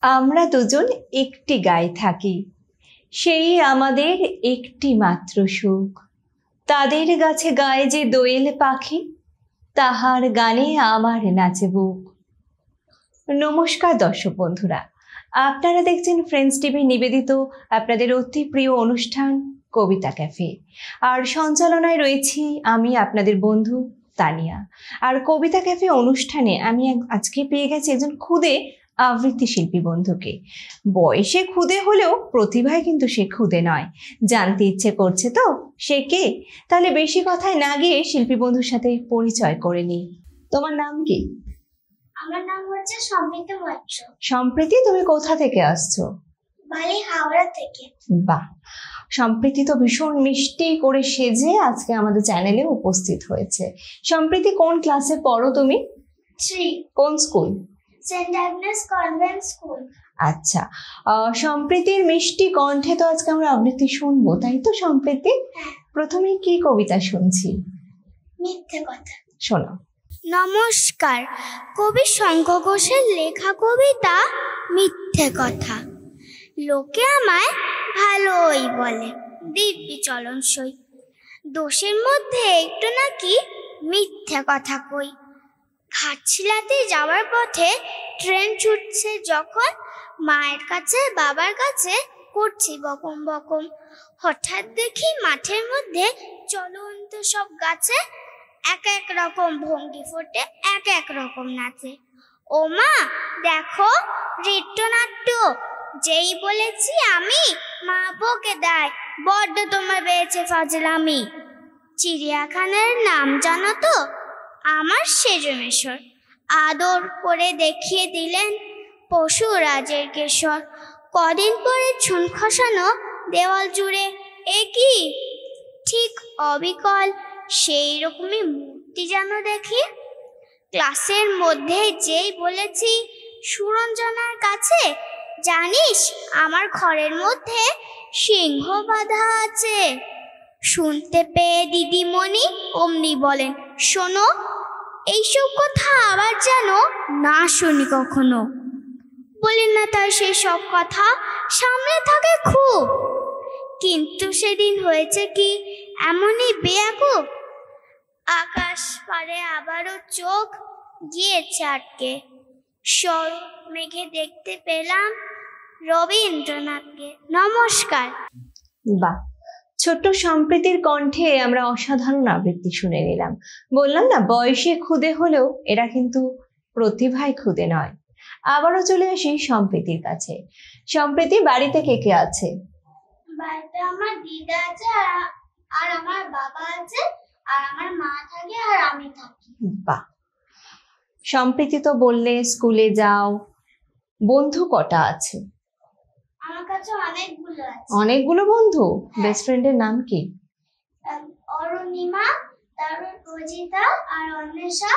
আমরা দুজন একটি গায়ে থাকি, সেই আমাদের একটি মাত্র সুখ। তাদের গাছে গায়ে যে দোয়েল পাখি, তাহার গানে আমার নাচে বুক। নমস্কার দর্শক বন্ধুরা, আপনারা দেখছেন ফ্রেন্ডস টিভি নিবেদিত আপনাদের অতি প্রিয় অনুষ্ঠান কবিতা ক্যাফে। আর সঞ্চালনায় রয়েছি আমি আপনাদের বন্ধু তানিয়া। আর কবিতা ক্যাফে অনুষ্ঠানে আমি আজকে পেয়ে গেছি একজন খুদে আবৃত্তি শিল্পী বন্ধুকে। বয়সে খুদে হলেও প্রতিভায় কিন্তু সে খুদে নয়। জানতে ইচ্ছে করছে তো সে কে? তাহলে বেশি কথায় না গিয়ে শিল্পী বন্ধুর সাথে পরিচয় করে নিই। তোমার নাম কি? আমার নাম হচ্ছে সম্প্রীতি মৈত্র। সম্প্রীতি, তুমি কোথা থেকে আসছো? বালি, হাওড়া থেকে। বাহ, সম্প্রীতি তো ভীষণ মিষ্টি করে সেজে আজকে আমাদের চ্যানেলে উপস্থিত হয়েছে। সম্প্রীতি, কোন ক্লাসে পড়ো তুমি? 3। কোন school? Saint Agnes convent school. আচ্ছা, সম্প্রীতির মিষ্টি কণ্ঠে তো আজকে আমরা আবৃত্তি শুনবো, তাই তো সম্প্রীতি? হ্যাঁ। প্রথমে কি কবিতা শুনছি? মিথ্যে কথা। শোনো। নমস্কার, কবি শঙ্খ ঘোষের লেখা কবিতা মিথ্যে কথা। লোকে আমায় ভালোই বলে, দিব্যি চলনসই, দোষের মধ্যে একটু নাকি মিথ্যে কথা কই। ঘাটশিলাতে যাওয়ার পথে ট্রেন ছুটছে যখন, মায়ের কাছে বাবার কাছে করছি বকম বকম। হঠাৎ দেখি মাঠের মধ্যে চলন্ত সব গাছে এক এক রকম ভঙ্গি ফোটে, এক এক রকম নাচে। ও মা দেখো নৃত্যনাট্য, যেই বলেছি আমি মা বকে দেয়, বড্ড তোমার বেড়েছে ফাজলামি। চিড়িয়াখানার নাম জানো তো? আমার সেজমেশ্বর। আদর করে দেখিয়ে দিলেন পশুরাজের কেশর। কদিন পরে চুন খসানো দেওয়াল জুড়ে, এ কি ঠিক অবিকল সেই রকমই মূর্তি যেন দেখি। ক্লাসের মধ্যে যেই বলেছি সুরঞ্জনার কাছে, জানিস আমার ঘরের মধ্যে সিংহ বাঁধা আছে। শুনতে পেয়ে দিদিমণি অমনি বলেন, শোনো এইসব কথা আবার যেন না শুনি কখনো। বলেন না তার সেই সব কথা, সামনে থাকে খুব। কিন্তু সেদিন হয়েছে কি এমনই বেয়াকুব, আকাশ পারে আবারও চোখ গিয়েছে আটকে। শরৎ মেঘে দেখতে পেলাম রবীন্দ্রনাথকে। নমস্কার। বাহ, ছোট্ট সম্প্রীতির কণ্ঠে আমরা অসাধারণ আবৃত্তি শুনে নিলাম। বললাম না, বয়সে খুদে হলেও এরা কিন্তু প্রতিভায় খুদে নয়। আবারও চলে আসি সম্প্রীতির কাছে। সম্প্রীতি, বাড়িতে কে কে আছে? বাড়িতে আমার দিদা আছে আর আমার বাবা আছে, আর আমার মা থাকে আর আমি থাকি। বাহ, সম্প্রীতি তো বললে স্কুলে যাও, বন্ধু কটা আছে? আমার কাছে অনেকগুলো আছে। অনেকগুলো বন্ধু? বেস্ট ফ্রেন্ডের নাম কি? অরুণিমা, তারপর রজিতা আর অন্বেষা,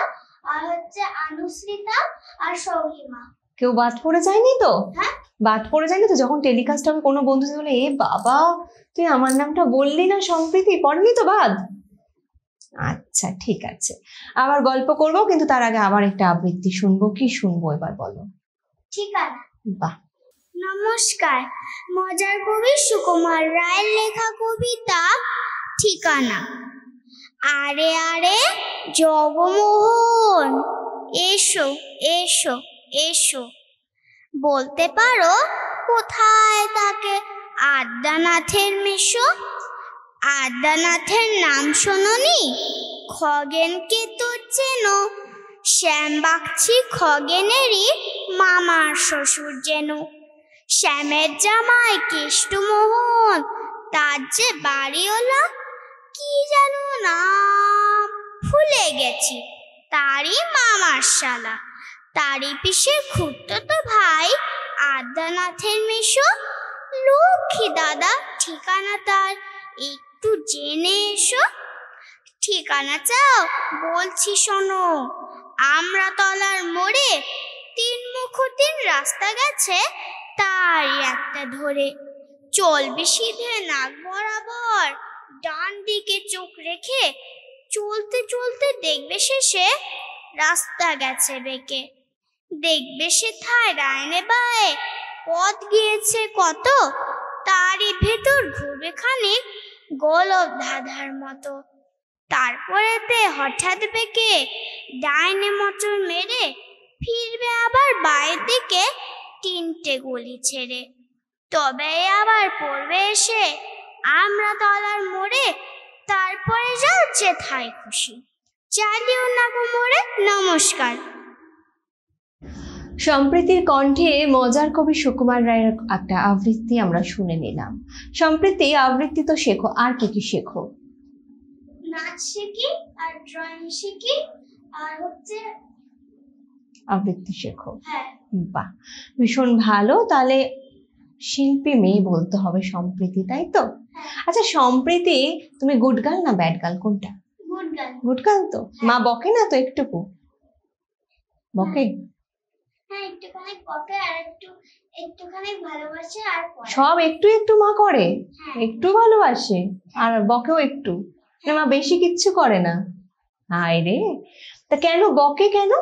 আর হচ্ছে অনুশ্রিতা আর সৌহিমা। কেউ বাদ পড়ে যায়নি তো? হ্যাঁ, বাদ পড়ে যায়নি তো? যখন টেলিকাস্ট হবে কোনো বন্ধু বলে, এ বাবা তুই আমার নামটা বললি না সম্প্রীতি, পড়েনি তো বাদ? আচ্ছা ঠিক আছে, আবার গল্প করবো, কিন্তু তার আগে আবার একটা আবৃত্তি শুনবো। কি শুনবো এবার বলো? ঠিকানা। বাহ। নমস্কার, মজার কবি সুকুমার রায়ের লেখা কবিতা ঠিকানা। আরে আরে জগমোহন, এসো এসো এসো, বলতে পারো কোথায় তাকে আদ্যানাথের মেশো? আদ্যানাথের নাম শোনোনি? খগেনকে তো চেনো, শ্যামবাগচি খগেনেরই মামার শ্বশুর যেন। শ্যামের জামাই কেষ্টমোহন, তার যে বাড়িওয়ালা কি যেন নাম ভুলে গেছি, তারই মামার শালা, তারই পিসের খুড়তো ভাই আদ্যানাথের মেশো। লক্ষ্মী দাদা ঠিকানা তার একটু জেনে এসো। ঠিকানা চাও? বলছি শোনো, আমরা তলার মোড়ে 3 মুখুতির রাস্তা গেছে, তারই একটা ধরে চলবি সিধে নাক বরাবর, ডান দিকে চোখ রেখে চলতে চলতে দেখবে শেষে রাস্তা গেছে বেঁকে। দেখবে সেথায় ডাইনে বায়ে পথ গিয়েছে কত, তারই ভেতর ঘুরবে খানিক গোলক ধাঁধার মতো। তারপরেতে হঠাৎ বেঁকে ডাইনে মোচড় মেরে ফিরবে আবার বায়ের দিকে 3টে গলি ছেড়ে। তবে আবার পড়বে এসে আমরা তলার মোড়ে। তারপরে যাও যেথায় খুশি, চালিও না গো মোড়ে। নমস্কার। সম্প্রীতির কণ্ঠে মজার কবি সুকুমার রায়ের একটা আবৃত্তি আমরা শুনে নিলাম। সম্প্রীতি, আবৃত্তি তো শেখো, আর কি কি শেখো? নাচ শিখি, আর ড্রয়িং শিখি, আর আবৃত্তি শেখো। হ্যাঁ। বাহ, ভীষণ ভালো। তাহলে শিল্পী মেয়ে বলতে হবে সম্প্রীতি, তাই তো? আচ্ছা সম্প্রীতি, তুমি গুড গার্ল না ব্যাড গার্ল, কোনটা? Good girl. গুড গার্ল তো? মা বকে না তো একটুকু? বকে? হ্যাঁ, একটুখানি বকে, আর একটুখানি ভালোবাসে, আর সব একটু একটু মা করে? একটু ভালোবাসে আর বকেও একটু? মা বেশি কিচ্ছু করে না? হায় রে, তা কেন বকে কেন?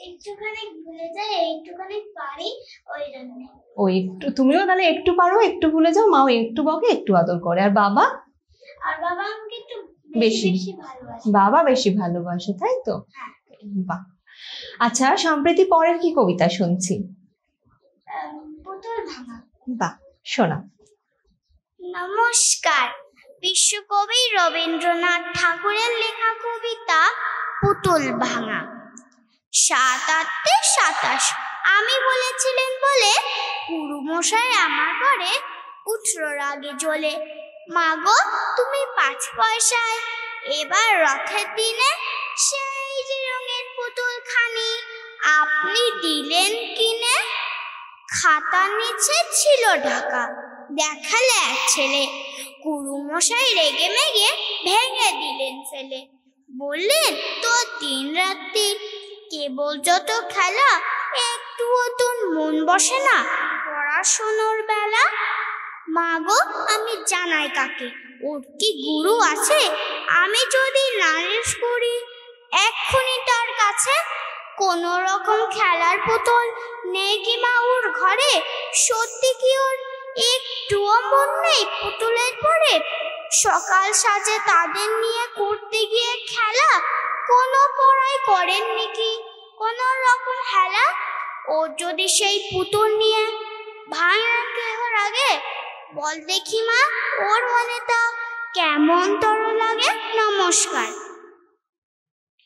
একটুখানি ভুলে যাই, একটুখানি পারি, ওই জন্য। ও একটু, তুমিও তাহলে একটু পারো, একটু ভুলে যাও, মাও একটু বকে একটু আদর করে। আর বাবা? আর বাবা আমাকে একটু বেশি ভালোবাসে। বাবা বেশি ভালোবাসে, তাই তো? বাহ। আচ্ছা সম্প্রীতি, পরের কি কবিতা শুনছি? পুতুল ভাঙা। বাহ, শোনা। নমস্কার। বিশ্বকবি রবীন্দ্রনাথ ঠাকুরের লেখা কবিতা পুতুল ভাঙা। 7-8-27 আমি বলেছিলেন বলে গুরু মশাই আমার ঘরে উঠলো রাগে জ্বলে। মাগো তুমি 5 পয়সায় এবার রথের দিনে সেই যে রঙের পুতুল খানি আপনি দিলেন কিনে। খাতার নিচে ছিল ঢাকা, দেখালে এক ছেলে। গুরু মশাই রেগে মেগে ভেঙে দিলেন ফেলে। বললেন তোর 3 রাত্রি কেবল যত খেলা, একটুও তোর মন বসে না পড়াশোনার বেলা। মাগো আমি জানাই কাকে, ওর কি গুরু আছে? আমি যদি নালিশ করি এক্ষুনি তার কাছে। কোন রকম খেলার পুতুল নেই কি মা ওর ঘরে? সত্যি কি ওর একটুও মন নেই পুতুলের পরে? সকাল সাজে তাদের নিয়ে করতে গিয়ে খেলা, কোনো পড়াই করেননি কি কোন রকম হেলা? ও যদি সেই পুতুল নিয়ে ভাঙে ওর আগে, বল দেখি মা ওর মনে তা কেমন তর লাগে। নমস্কার।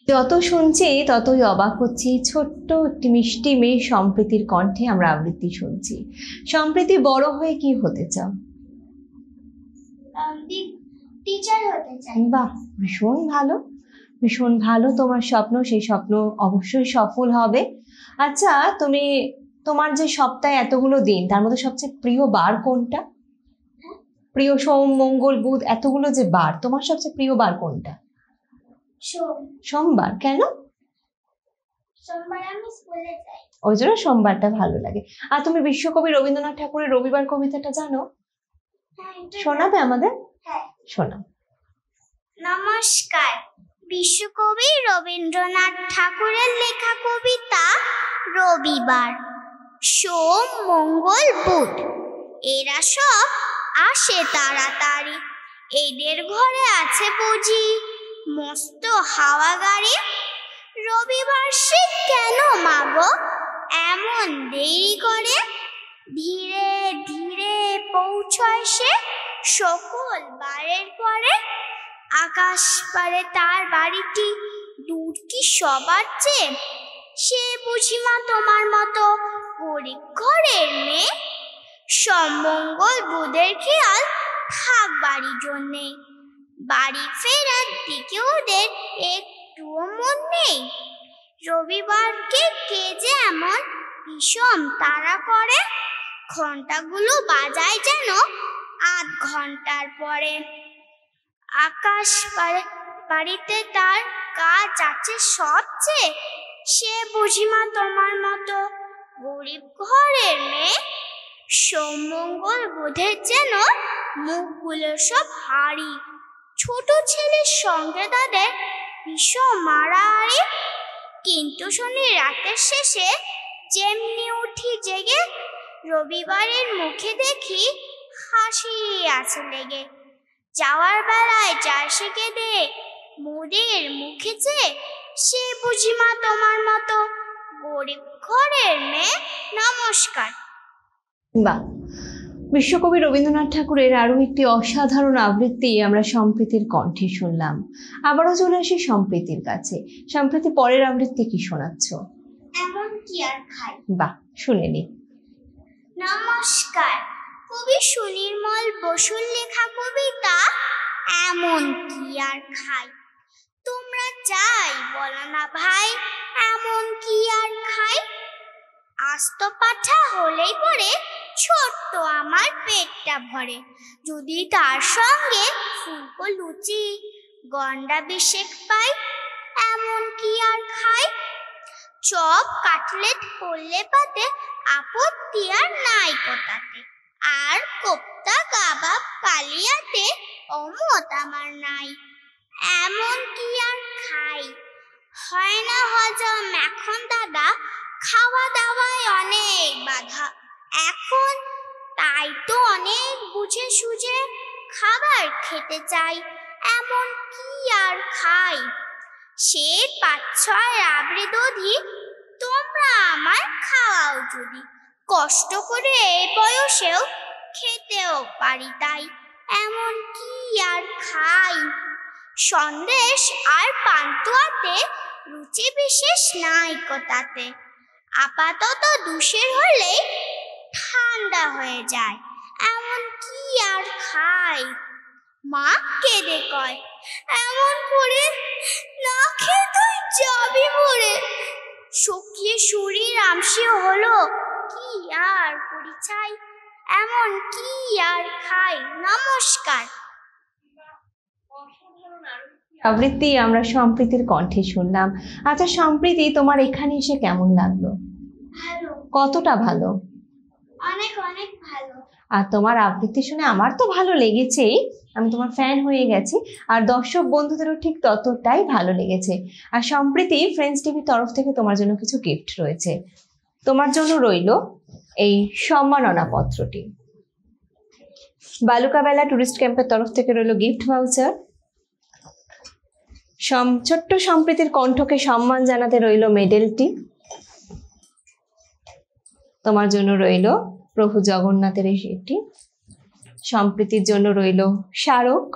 যত শুনছি ততই অবাক হচ্ছি। ছোট্ট একটি মিষ্টি মেয়ে সম্প্রীতির কণ্ঠে আমরা আবৃত্তি শুনছি। সম্প্রীতি, বড় হয়ে কি হতে চাও? টিচার হতে চাই। বাহ, ভীষণ ভালো, ভীষণ ভালো তোমার স্বপ্ন। সেই স্বপ্ন অবশ্যই সফল হবে। আচ্ছা তুমি, তোমার যে সপ্তাহে এতগুলো দিন, তার মধ্যে সবচেয়ে প্রিয় বার কোনটা? প্রিয় সোম মঙ্গল বুধ, এতগুলো যে বার, তোমার সবচেয়ে প্রিয় বার কোনটা? সোমবার। কেন? সোমবার আমি স্কুলে যাই, ওই জন্য সোমবারটা ভালো লাগে। আর তুমি বিশ্বকবি রবীন্দ্রনাথ ঠাকুরের রবিবার কবিতাটা জানো? শোনাবে আমাদের? হ্যাঁ, শোনাও। নমস্কার। বিশ্বকবি রবীন্দ্রনাথ ঠাকুরের লেখা কবিতা রবিবার। সোম মঙ্গল বুধ এরা সব আসে তাড়াতাড়ি, এদের ঘরে আছে বুঝি মস্ত হাওয়া গাড়ি। রবিবার সে কেন মাগো এমন দেরি করে? ধীরে ধীরে পৌঁছয় সে সকল বারের পরে। আকাশ পারে তার বাড়িটি দূর কি সবার চেয়ে? সে বুঝিমা তোমার মতো গরিব ঘরের মেয়ে। সমঙ্গল বুধের খেয়াল থাক বাড়ি জন্যে, বাড়ি ফেরার দিকে ওদের একটুও মন নেই। রবিবারকে কে যে এমন ভীষণ তাড়া করে, ঘন্টাগুলো বাজায় যেন 8 ঘন্টার পরে। আকাশ বাড়িতে তার কাজ আছে সবচেয়ে, সে বুঝিমা তোমার মতো গরিব ঘরের মেয়ে। সোমমঙ্গল বুধের যেন মুখগুলো সব হাড়ি, ছোট ছেলের সঙ্গে তাদের ভীষণ মারামারি। কিন্তু শনি রাতের শেষে যেমনি উঠি জেগে রবিবারের মুখে দেখি হাসি আছে লেগে। যাওয়ার বেলায় চাষে কেঁদে মোদের মুখে চেয়ে, সে বুঝি মা তোমার মতো গরিব ঘরের মেয়ে। নমস্কার। বাহ, বিশ্বকবি রবীন্দ্রনাথ ঠাকুরের আরো একটি অসাধারণ আবৃত্তি আমরা সম্প্রীতির কণ্ঠে শুনলাম। আবারও চলে আসি সম্প্রীতির কাছে। সম্প্রীতি, পরের আবৃত্তি কি শোনাচ্ছ? এমন কি আর খাই। বাহ, শুনে নি। নমস্কার। কবি সুনির্মল বসুর লেখা কবিতা এমন কি আর খাই। তোমরা চাই বলো না ভাই, এমন কি আর খাই। আস্ত পাঠা হলেই পরে ছোট্ট আমার পেটটা ভরে, যদি তার সঙ্গে ফুলকো লুচি গন্ডা বিশেক পাই। এমন কি আর খাই। চপ কাটলেট করলে পাতে আপত্তি আর নাই কোটাতে, আর কোপ্তা কাবাব কালিয়াতে অমত আমার নাই। এমন কি আর খাই। হয় না হজম এখন দাদা, খাওয়া দাওয়ায় অনেক বাধা এখন, তাই তো অনেক বুঝে সুঝে খাবার খেতে চাই। এমন কি আর খাই। সে ৫-৬ রাবড়ি দধি তোমরা আমার খাওয়াও যদি, কষ্ট করে এই বয়সেও খেতেও পারি তাই। এমন কি আর খাই। সন্দেশ আর পান্তুয়াতে রুচি বিশেষ নাই কোটাতে, আপাতত দুশের হলেই ঠান্ডা হয়ে যায়। এমন কি আর খাই। মা কেঁদে কয়, এমন করে না খেয়ে তুই যাবি মরে। শুকিয়ে শরীর আমসিও হলো, কি আর করি চাই। এমন কি আর খাই। নমস্কার। আবৃত্তি আমরা সম্প্রীতির কণ্ঠে শুনলাম। আচ্ছা সম্প্রীতি, তোমার এখানে এসে কেমন লাগলো? ভালো। কতটা ভালো? অনেক অনেক ভালো। আর তোমার আবৃত্তি শুনে আমার তো ভালো লেগেছেই, আমি তোমার ফ্যান হয়ে গেছি। আর দর্শক বন্ধুদেরও ঠিক ততটাই ভালো লেগেছে। আর সম্প্রীতি, ফ্রেন্ডস টিভির তরফ থেকে তোমার জন্য কিছু গিফট রয়েছে। তোমার জন্য রইল এই সম্মাননা পত্রটি। বালুকাবেলা টুরিস্ট ক্যাম্পের তরফ থেকে রইল গিফট ভাউচার। ছোট্ট সম্প্রীতির কণ্ঠকে সম্মান জানাতে রইল মেডেলটি। তোমার জন্য রইল প্রভু জগন্নাথের এটি। সম্প্রীতির জন্য রইল স্মারক।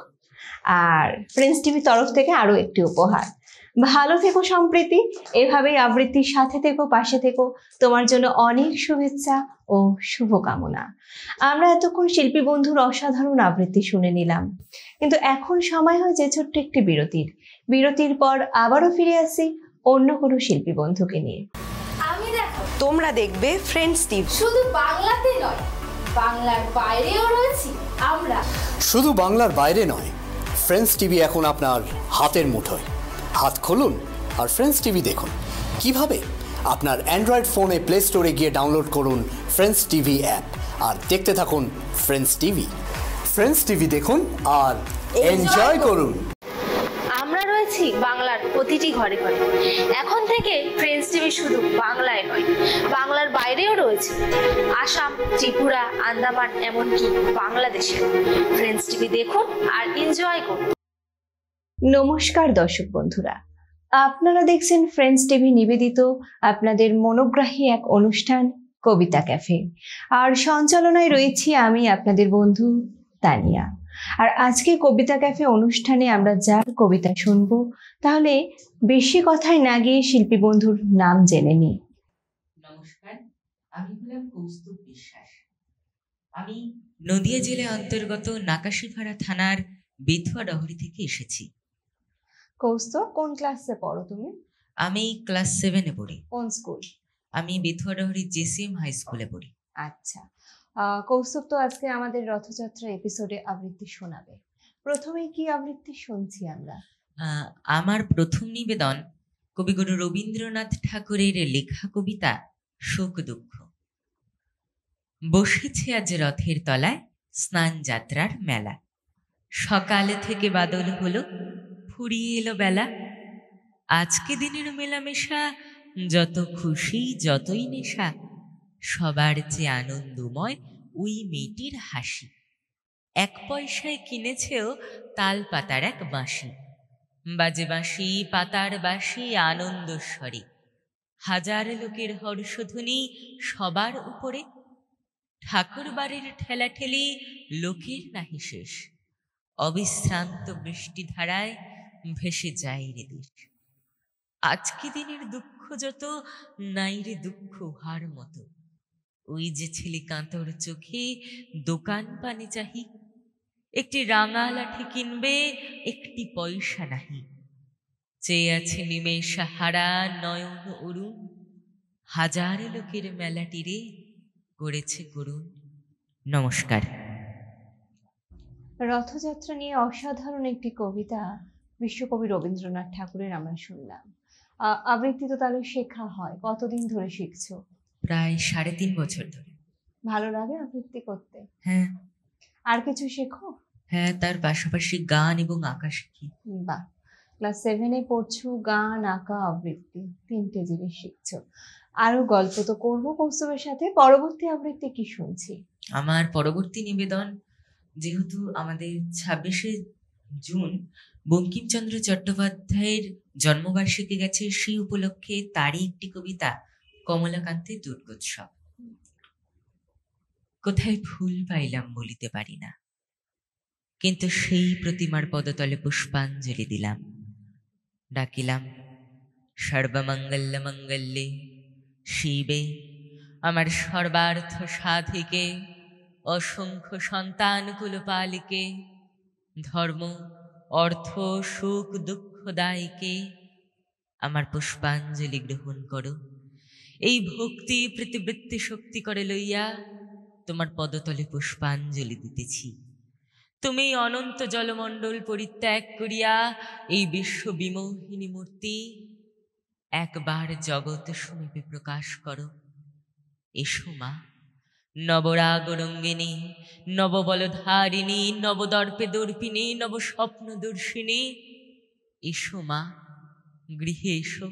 আর ফ্রেন্ডস টিভির তরফ থেকে আরো একটি উপহার। ভালো থেকো সম্প্রীতি, এভাবেই আবৃত্তির সাথে থেকো, পাশে থেকো। তোমার জন্য অনেক শুভেচ্ছা ও শুভকামনা। আমরা এতক্ষণ শিল্পী বন্ধুর অসাধারণ আবৃত্তি শুনে নিলাম, কিন্তু এখন সময় হয়েছে ছোট্ট একটি বিরতির। বিরতির পর আবারও ফিরে আসি অন্য কোনো শিল্পী বন্ধুকে নিয়ে। আমি দেখো, তোমরা দেখবে ফ্রেন্ডস টিভি। শুধু বাংলাতে নয়, বাংলার বাইরেও রয়েছি আমরা। শুধু বাংলার বাইরে নয়, ফ্রেন্ডস টিভি এখন আপনার হাতের মুঠোয়। হাত খুলুন আর ফ্রেন্ডস টিভি দেখুন। কিভাবে? আপনার অ্যান্ড্রয়েড ফোনে প্লে স্টোরে গিয়ে ডাউনলোড করুন ফ্রেন্ডস টিভি অ্যাপ আর দেখতে থাকুন ফ্রেন্ডস টিভি। ফ্রেন্ডস টিভি দেখুন আর এনজয় করুন। আমরা রয়েছি বাংলার প্রতিটি ঘরে ঘরে। এখন থেকে ফ্রেন্ডস টিভি শুধু বাংলায় নয়, বাংলার বাইরেও রয়েছে। আসাম, ত্রিপুরা, আন্দামান, এমনকি বাংলাদেশে। ফ্রেন্ডস টিভি দেখুন আর এনজয় করুন। নমস্কার দর্শক বন্ধুরা, আপনারা দেখছেন ফ্রেন্ডস টিভি নিবেদিত আপনাদের মনোগ্রাহী এক অনুষ্ঠান কবিতা ক্যাফে। আর সঞ্চালনায় রয়েছি আমি আপনাদের বন্ধু তানিয়া। আর আজকে কবিতা ক্যাফে অনুষ্ঠানে আমরা যার কবিতা শুনবো, তাহলে বেশি কথায় না গিয়ে শিল্পী বন্ধুর নাম জেনে নিই। নমস্কার, আমি হলাম কৌস্তুভ বিশ্বাস। আমি নদিয়া জেলা অন্তর্গত নাকাশিপাড়া থানার বেথুয়া ডহরি থেকে এসেছি। কৌস্তব, কোন ক্লাসে পড়ো তুমি? আমি ক্লাস 7-এ পড়ি। কোন স্কুল? আমি বেথুয়া ডহরি জেসিএম হাই স্কুলে পড়ি। আচ্ছা, কৌস্তব তো আজকে আমাদের রথযাত্রা এপিসোডে আবৃত্তি শোনাবে। প্রথমে কি আবৃত্তি শুনছি আমরা? আমার প্রথম নিবেদন কবিগুরু রবীন্দ্রনাথ ঠাকুরের লেখা কবিতা শোক দুঃখ। বসেছে আজ রথের তলায় স্নান যাত্রার মেলা, সকাল থেকে বাদল হলো, ফুরিয়ে এলো বেলা। আজকে দিনের মেলামেশা, যত খুশি যতই নেশা, সবার চেয়ে আনন্দময় ওই মেয়েটির হাসি। 1 পয়সায় কিনেছেও তাল পাতার এক বাঁশি, বাজে বাঁশি পাতার বাঁশি আনন্দ স্বরে, হাজার লোকের হর্ষধ্বনি সবার উপরে, ঠাকুর বাড়ির ঠেলাঠেলি লোকের নাহি শেষ, অবিশ্রান্ত বৃষ্টি ধারায় ভেসে যায় রে দেশ। আজকে দিনের দুঃখ যত নাই রে দুঃখ উহার মতো, ওই যে ছেলে কাঁতর চোখে দোকান পানি চাহি, একটি রাঙা লাঠি কিনবে 1 পয়সা নাহি, চেয়ে আছে নিমেষা হারা নয়ন অরুণ, হাজার লোকের মেলাটিরে করেছে করুণ। নমস্কার। রথযাত্রা নিয়ে অসাধারণ একটি কবিতা বিশ্বকবি রবীন্দ্রনাথ ঠাকুরের আমরা শুনলাম। আবৃত্তি তো তাহলে শেখা হয়, কতদিন ধরে শিখছো? প্রায় 3.5 বছর ধরে। ভালো লাগে আবৃত্তি করতে? হ্যাঁ। আর কিছু শেখো? হ্যাঁ, তার পাশাপাশি গান এবং আঁকা শিখি। বাহ, ক্লাস 7-এ পড়ছো, গান, আঁকা, আবৃত্তি 3টে জিনিস শিখছো। আরো গল্প তো করবো কৌস্তবের সাথে। পরবর্তী আবৃত্তি কি শুনছি? আমার পরবর্তী নিবেদন, যেহেতু আমাদের 26শে জুন বঙ্কিমচন্দ্র চট্টোপাধ্যায়ের জন্মবার্ষিকী গেছে, সেই উপলক্ষে তারই একটি কবিতা, কমলাকান্তের দুর্গোৎসব। কোথায় ফুল পাইলাম বলিতে পারি না, কিন্তু সেই প্রতিমার পদতলে পুষ্পাঞ্জলি দিলাম, ডাকিলাম সর্বমঙ্গল মঙ্গলে শিবে, আমার সর্বার্থ সাধিকে, অসংখ্য সন্তান কুলপালিকে, ধর্ম অর্থ সুখ দুঃখদায়ীকে, আমার পুষ্পাঞ্জলি গ্রহণ করো। এই ভক্তি প্রতিবৃত্তি শক্তি করে লইয়া তোমার পদতলে পুষ্পাঞ্জলি দিতেছি। তুমি অনন্ত জলমণ্ডল পরিত্যাগ করিয়া এই বিশ্ব বিমোহিনী মূর্তি একবার জগৎ সমীপে প্রকাশ করো। এসো মা, নবরাগ রঙ্গিনী, নববলধারিণী, নবদর্পে দর্পিনী, নব স্বপ্ন দর্শিনী, এসো মা, গৃহে এসো।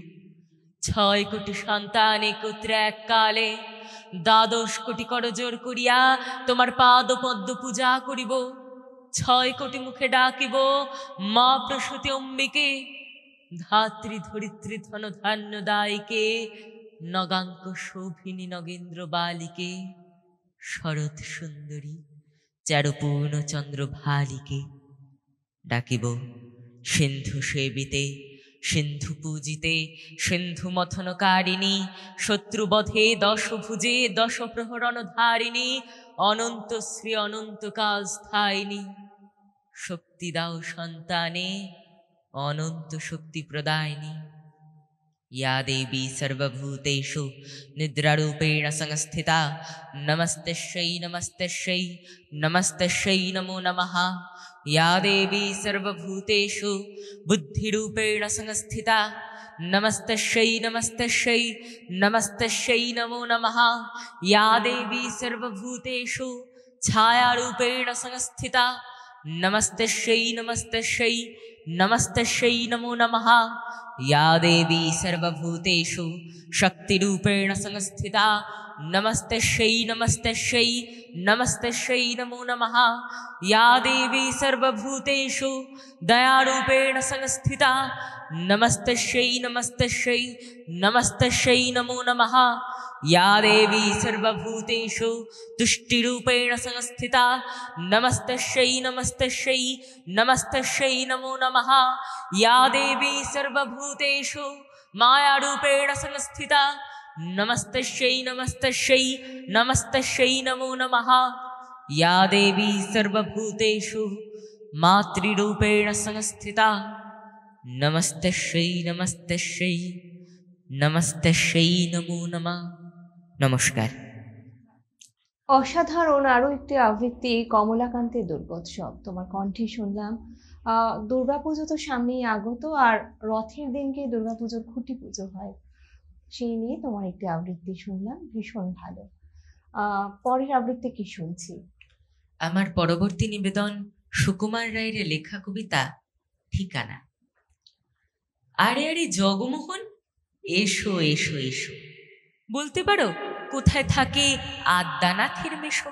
6 কোটি সন্তান একত্রে এককালে 12 কোটি করজোর করিয়া তোমার পাদ পদ্ম পূজা করিব। 6 কোটি মুখে ডাকিব মা প্রসূতি অম্বিকে, ধাত্রী ধরিত্রী ধন ধান্য দায়িকে, নগাঙ্ক শোভিনী নগেন্দ্র বালিকে, শরৎ সুন্দরী চারুপূর্ণ চন্দ্র ভালিকে। ডাকিব সিন্ধু সেবিতে, সিন্ধু পূজিতে, সিন্ধু মথনকারিণী, শত্রুবধে 10 ভুজে 10 প্রহরণ ধারিণী, অনন্ত শ্রী অনন্ত কাল স্থায়িনী, শক্তি দাও সন্তানে, অনন্ত শক্তি প্রদায়িনী। या देवी सर्वभूतेषु निद्रारूपेण संस्थिता, नमस्तस्यै नमस्तस्यै नमस्तस्यै नमो नमः। या देवी सर्वभूतेषु बुद्धिरूपेण संस्थिता, नमस्तस्यै नमस्तस्यै नमस्तस्यै नमो नमः। या देवी सर्वभूतेषु छायारूपेण संस्थिता, नमस्तस्यै नमस्तस्यै नमस्तस्यै नमो नमः। या देवी सर्वभूतेषु शक्तिरूपेण संस्थिता, नमस्तस्यै नमस्तस्यै नमस्तस्यै नमो नमः। या देवी सर्वभूतेषु दयारूपेण संस्थिता, नमस्तस्यै नमस्तस्यै नमस्तस्यै नमो नमः। या देवी सर्वभूतेषु तुष्टिरूपेण संस्थिता, नमस्तस्यै नमस्तस्यै नमस्तस्यै नमो नमः। या देवी सर्वभूतेषु मायारूपेण संस्थिता, नमस्तस्यै नमस्तस्यै नमस्तस्यै नमो नमः। या देवी सर्वभूतेषु मातृरूपेण संस्थिता, नमस्तस्यै नमस्तस्यै नमस्तस्यै नमो नमः। নমস্কার। অসাধারণ আরো একটি আবৃত্তি, কমলাকান্তের দুর্গোৎসব। তোমার কণ্ঠে শুনলাম। দুর্গাপুজো তো সামনেই আগত, আর রথের দিনকে দুর্গাপুজোর খুঁটি পুজো হয়, সেই নিয়ে তোমার একটি আবৃত্তি শুনলাম, ভীষণ ভালো। পরের আবৃত্তি কি শুনছি? আমার পরবর্তী নিবেদন সুকুমার রায়ের লেখা কবিতা ঠিকানা। আরে আরে জগমোহন, এসো এসো এসো, বলতে পারো কোথায় থাকে আদ্যানাথের মেশো?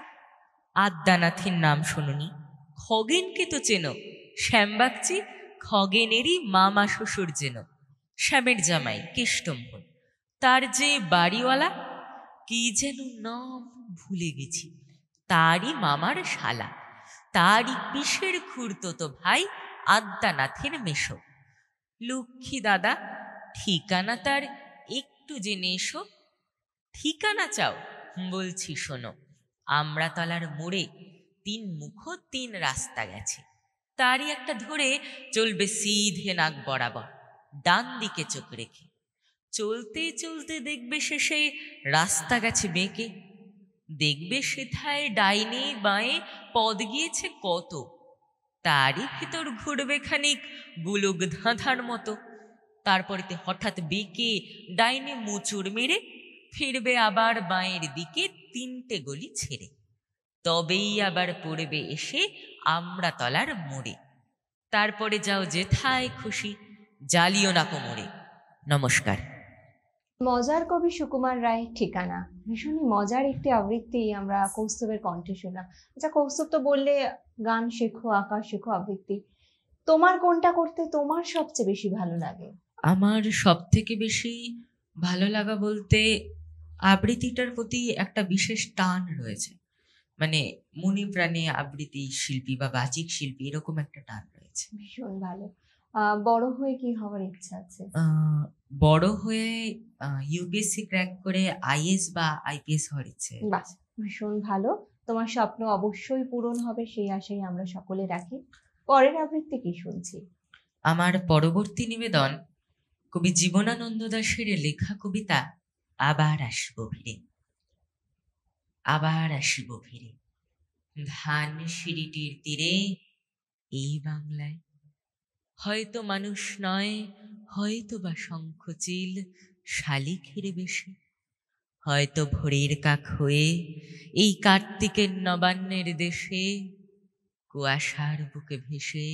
আদ্যানাথের নাম শোনি? খগেনকে তো চেনো, শ্যামবাগচি খগেনেরই মামা শ্বশুর যেন, শ্যামের জামাই কেষ্টম্ভন। তার যে বাড়িওয়ালা, কি যেন নাম ভুলে গেছি, তারই মামার শালা, তারই পিসের খুড়তো ভাই আদ্যানাথের মেশো। লক্ষ্মী দাদা, ঠিকানা তার একটু জেনে এসো। ঠিকানা চাও? বলছি শোনো। আমড়াতলার মোড়ে 3 মুখ 3 রাস্তা গেছে, তারই একটা ধরে চলবে সিধে নাক বরাবর, ডান দিকে চোখ রেখে। চলতে চলতে দেখবে শেষে রাস্তা গেছে বেঁকে। দেখবে সেথায় ডাইনে বাঁয়ে পদ গিয়েছে কত, তারই ভেতর ঘুরবে খানিক গুলুক ধাঁধার মতো। তারপরেতে হঠাৎ বেঁকে ডাইনে মোচড় মেরে ফিরবে আবার বাঁয়ের দিকে 3টে গলি ছেড়ে। তবেই আবার পড়বে এসে আমড়াতলার মোড়ে। তারপরে যাও যেথায় খুশি, জ্বালিও না কোমরে। নমস্কার। মজার কবি সুকুমার রায়ের ঠিকানা, ভীষণই মজার একটি আবৃত্তি আমরা কৌস্তবের কণ্ঠে শুনলাম। আচ্ছা কৌস্তব, তো বললে গান শেখো, আঁকা শেখো, আবৃত্তি, তোমার কোনটা করতে তোমার সবচেয়ে বেশি ভালো লাগে? আমার সব থেকে বেশি ভালো লাগা বলতে আবৃত্তিটার প্রতি একটা বিশেষ টান রয়েছে, মানে মনে প্রাণে আবৃত্তি শিল্পী বা বাচিক শিল্পী এরকম একটা টান রয়েছে। ভীষণ ভালো। বড় হয়ে কি হওয়ার ইচ্ছা আছে? বড় হয়ে ইউপিএসসি ক্র্যাক করে আইএস বা আইপিএস হওয়ার ইচ্ছে। বাহ, ভীষণ ভালো। তোমার স্বপ্ন অবশ্যই পূরণ হবে, সেই আশাই আমরা সকলে রাখি। পরের আবৃত্তি কি শুনছি? আমার পরবর্তী নিবেদন কবি জীবনানন্দ দাশের লেখা কবিতা আবার আসবো ফিরে। আবার আসিব ফিরে ধান সিঁড়িটির তীরে এই বাংলায়। হয়তো মানুষ নয়, হয়তো বা শঙ্খচিল শালিখের বেশে, হয়তো ভোরের কাক হয়ে এই কার্তিকের নবান্নের দেশে কুয়াশার বুকে ভেসে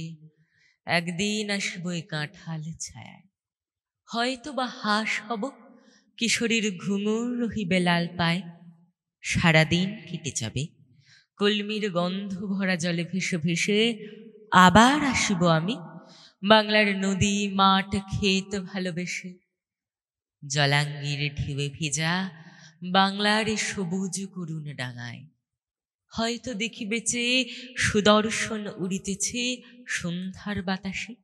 একদিন আসবো এই কাঁঠাল ছায়ায়। হয়তো বা হাঁস হব, কিশোরীর ঘুঙুর রহিবে লাল পায়। সারাদিন কেটে যাবে কলমির গন্ধ ভরা জলে ভেসে ভেসে। আবার আসিব আমি বাংলার নদী মাঠ ক্ষেত ভালোবেসে। জলাঙ্গির ঢেউয়ে ভেজা বাংলার সবুজ করুণ ডাঙায়। হয়তো দেখিবে চেয়ে সুদর্শন উড়িতেছে সন্ধ্যার বাতাসে।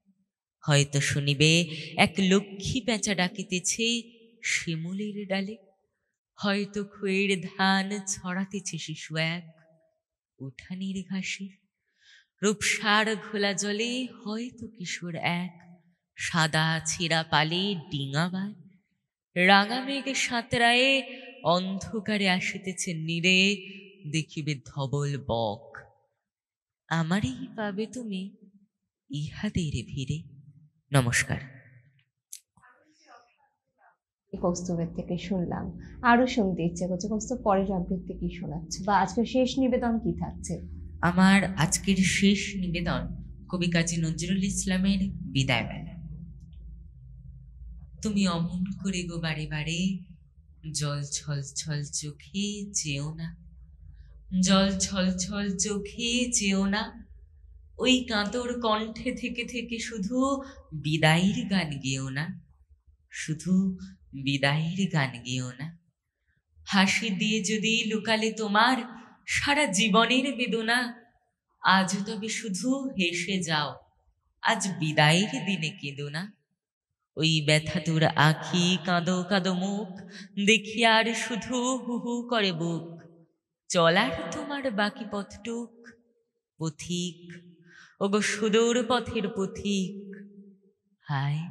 হয়তো শুনিবে এক লক্ষ্মী পেঁচা ডাকিতেছে শিমুলের ডালে। হয়তো খয়ের ধান ছড়াতেছে শিশু এক উঠানের ঘাসে। রূপসার ঘোলা জলে হয়তো কিশোর এক সাদা ছেঁড়া পালে ডিঙা বায়। রাঙা মেঘে সাঁতরায়ে অন্ধকারে আসিতেছে নীরে, দেখিবে ধবল বক। আমারই পাবে তুমি ইহাদের ভিড়ে। নমস্কার। কৌস্তবের থেকে শুনলাম, আরো শুনতে ইচ্ছে করছে। কৌস্তব, পরের আবৃত্তি কি শোনাচ্ছে বা আজকের শেষ নিবেদন কি থাকছে? আমার আজকের শেষ নিবেদন কবি কাজী নজরুল ইসলামের বিদায় বেলা। তুমি অমন করে গো বারে বারে জল ছল ছল চোখে চেও না, জল ছল ছল চোখে চেও না। ওই কাঁতর কণ্ঠে থেকে থেকে শুধু বিদায়ের গান গেও না, শুধু বিদায়ের গান গেও না। হাসি দিয়ে যদি লুকালে তোমার সারা জীবনের বেদনা, আজ তবে শুধু হেসে যাও, আজ বিদায়ের দিনে কেঁদো না। ওই ব্যথাতুর আঁখি কাঁদো কাঁদো মুখ দেখি আর শুধু হু হু করে বুক। চলার তোমার বাকি পথটুক পথিক, ওগো সুদূর পথের পথিক। হায়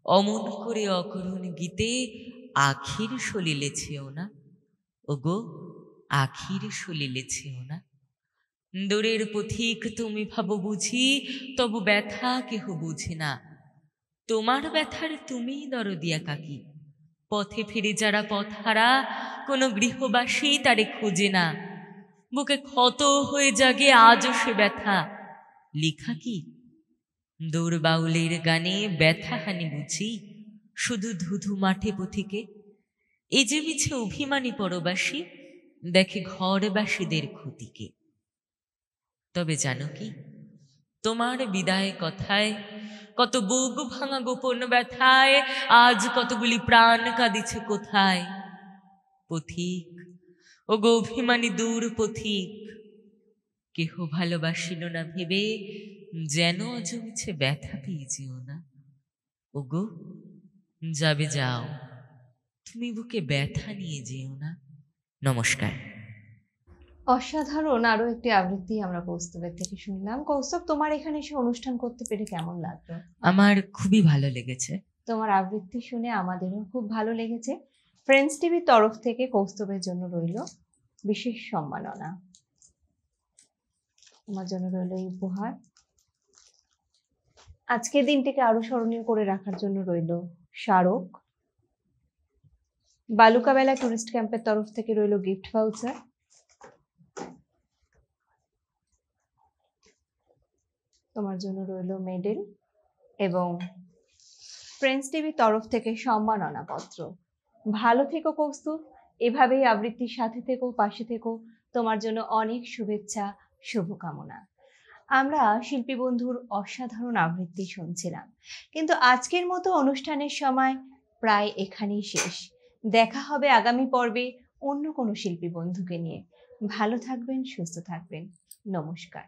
অমন করে অকরুণ গীতে আখির সলিলেছেও না, ওগো আখির সলিলেছেও না। দূরের পথিক তুমি ভাবো বুঝি, তবু ব্যথা কেহ বুঝে না। তোমার ব্যথার তুমিই দরদিয়া কাকি। পথে ফিরে যারা পথহারা, কোনো গৃহবাসী তারে খুঁজে না। বুকে ক্ষত হয়ে জাগে আজও সে ব্যথা, লিখা কি দৌড়বাউলের গানে ব্যথা হানি বুঝি শুধু ধুধু মাঠে পথিকে। এ যে মিছে অভিমানী পরবাসী দেখে ঘরবাসীদের ক্ষতিকে। তবে জানো কি, তোমার বিদায় কথায় কত বুক ভাঙা গোপন ব্যথায় আজ কতগুলি প্রাণ কাঁদিছে কোথায়। পথিক, ও গো অভিমানী দূর পথিক, কেহ ভালোবাসিল না ভেবে যেন জমিছে ব্যথা পেয়ে যেও না। ও গো, যাবে যাও, তুমি বুকে ব্যথা নিয়ে যেও না। নমস্কার। অসাধারণ আরো একটি আবৃত্তি আমরা কৌস্তবের থেকে শুনলাম। কৌস্তব, তোমার এখানে এসে অনুষ্ঠান করতে পেরে কেমন লাগলো? আমার খুবই ভালো লেগেছে। তোমার আবৃত্তি শুনে আমাদেরও খুব ভালো লেগেছে। ফ্রেন্ডস টিভির তরফ থেকে কৌস্তবের জন্য রইল বিশেষ সম্মাননা। তোমার জন্য রইল এই উপহার। আজকের দিনটিকে আরো স্মরণীয় করে রাখার জন্য রইল স্মারক। বালুকাবেলা টুরিস্ট ক্যাম্পের তরফ থেকে রইল গিফট ভাউচার। তোমার জন্য রইল মেডেল এবং ফ্রেন্ডস টিভির তরফ থেকে সম্মাননা পত্র। ভালো থেকো কৌস্তুভ, এভাবেই আবৃত্তির সাথে থেকো, পাশে থেকো। তোমার জন্য অনেক শুভেচ্ছা, শুভকামনা। আমরা শিল্পী বন্ধুর অসাধারণ আবৃত্তি শুনছিলাম, কিন্তু আজকের মতো অনুষ্ঠানের সময় প্রায় এখানেই শেষ। দেখা হবে আগামী পর্বে অন্য কোনো শিল্পী বন্ধুকে নিয়ে। ভালো থাকবেন, সুস্থ থাকবেন। নমস্কার।